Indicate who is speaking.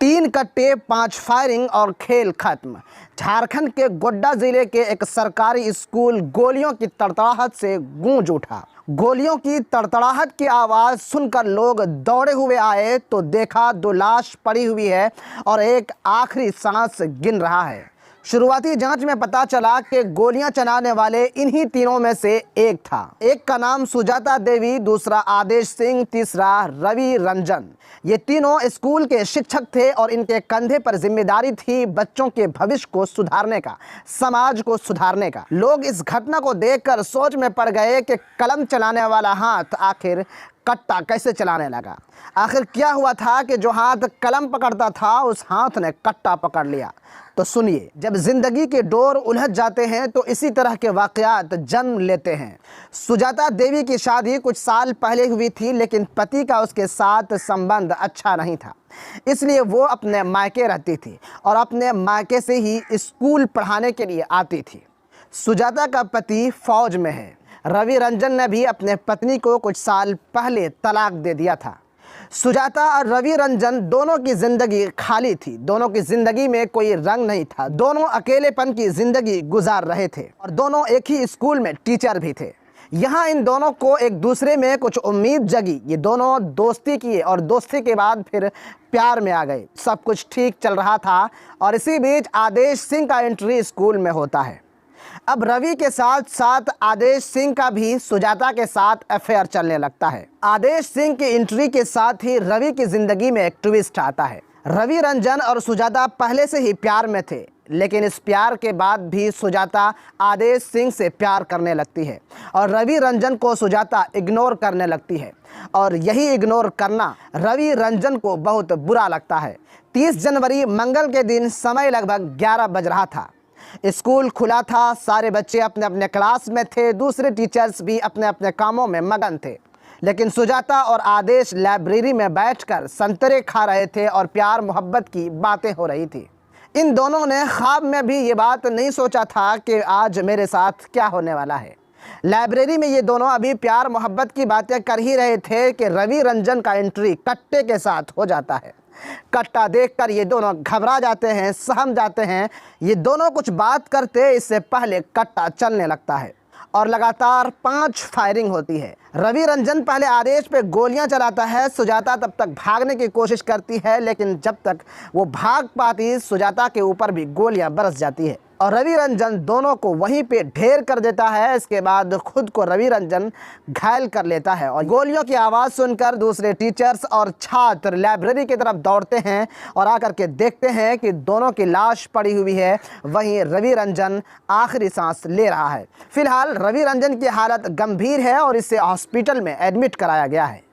Speaker 1: 3 कट्टे 5 फायरिंग और खेल खत्म। झारखंड के गोड्डा जिले के एक सरकारी स्कूल गोलियों की तड़तड़ाहट से गूंज उठा। गोलियों की तड़तड़ाहट की आवाज़ सुनकर लोग दौड़े हुए आए तो देखा 2 लाश पड़ी हुई है और एक आखिरी सांस गिन रहा है। शुरुआती जांच में पता चला कि गोलियां चलाने वाले इन्हीं तीनों में से एक था। एक का नाम सुजाता देवी, दूसरा आदेश सिंह, तीसरा रवि रंजन। ये तीनों स्कूल के शिक्षक थे और इनके कंधे पर जिम्मेदारी थी बच्चों के भविष्य को सुधारने का, समाज को सुधारने का। लोग इस घटना को देखकर सोच में पड़ गए कि कलम चलाने वाला हाथ आखिर कट्टा कैसे चलाने लगा। आखिर क्या हुआ था कि जो हाथ कलम पकड़ता था उस हाथ ने कट्टा पकड़ लिया। तो सुनिए, जब जिंदगी के डोर उलझ जाते हैं तो इसी तरह के वाकयात जन्म लेते हैं। सुजाता देवी की शादी कुछ साल पहले हुई थी, लेकिन पति का उसके साथ संबंध अच्छा नहीं था, इसलिए वो अपने मायके रहती थी और अपने मायके से ही स्कूल पढ़ाने के लिए आती थी। सुजाता का पति फौज में है। रवि रंजन ने भी अपने पत्नी को कुछ साल पहले तलाक दे दिया था। सुजाता और रवि रंजन दोनों की ज़िंदगी खाली थी। दोनों की ज़िंदगी में कोई रंग नहीं था। दोनों अकेलेपन की ज़िंदगी गुजार रहे थे और दोनों एक ही स्कूल में टीचर भी थे। यहाँ इन दोनों को एक दूसरे में कुछ उम्मीद जगी। ये दोनों दोस्ती किए और दोस्ती के बाद फिर प्यार में आ गए। सब कुछ ठीक चल रहा था और इसी बीच आदेश सिंह का एंट्री स्कूल में होता है। अब रवि के साथ साथ आदेश सिंह का भी सुजाता के साथ अफेयर चलने लगता है। आदेश सिंह की एंट्री के साथ ही रवि की जिंदगी में एक ट्विस्ट आता है। रवि रंजन और सुजाता पहले से ही प्यार में थे, लेकिन इस प्यार के बाद भी सुजाता आदेश सिंह से प्यार करने लगती है और रवि रंजन को सुजाता इग्नोर करने लगती है और यही इग्नोर करना रवि रंजन को बहुत बुरा लगता है। 30 जनवरी मंगल के दिन समय लगभग 11 बज रहा था। स्कूल खुला था, सारे बच्चे अपने अपने क्लास में थे, दूसरे टीचर्स भी अपने अपने कामों में मगन थे, लेकिन सुजाता और आदेश लाइब्रेरी में बैठकर संतरे खा रहे थे और प्यार मोहब्बत की बातें हो रही थी। इन दोनों ने ख्वाब में भी ये बात नहीं सोचा था कि आज मेरे साथ क्या होने वाला है। लाइब्रेरी में ये दोनों अभी प्यार मोहब्बत की बातें कर ही रहे थे कि रवि रंजन का एंट्री कट्टे के साथ हो जाता है। कट्टा देखकर ये दोनों घबरा जाते हैं, सहम जाते हैं। ये दोनों कुछ बात करते इससे पहले कट्टा चलने लगता है और लगातार 5 फायरिंग होती है। रवि रंजन पहले आदेश पे गोलियां चलाता है। सुजाता तब तक भागने की कोशिश करती है, लेकिन जब तक वो भाग पाती सुजाता के ऊपर भी गोलियां बरस जाती है और रवि रंजन दोनों को वहीं पे ढेर कर देता है। इसके बाद खुद को रवि रंजन घायल कर लेता है और गोलियों की आवाज़ सुनकर दूसरे टीचर्स और छात्र लाइब्रेरी की तरफ दौड़ते हैं और आकर के देखते हैं कि दोनों की लाश पड़ी हुई है। वहीं रवि रंजन आखिरी सांस ले रहा है। फिलहाल रवि रंजन की हालत गंभीर है और इसे हॉस्पिटल में एडमिट कराया गया है।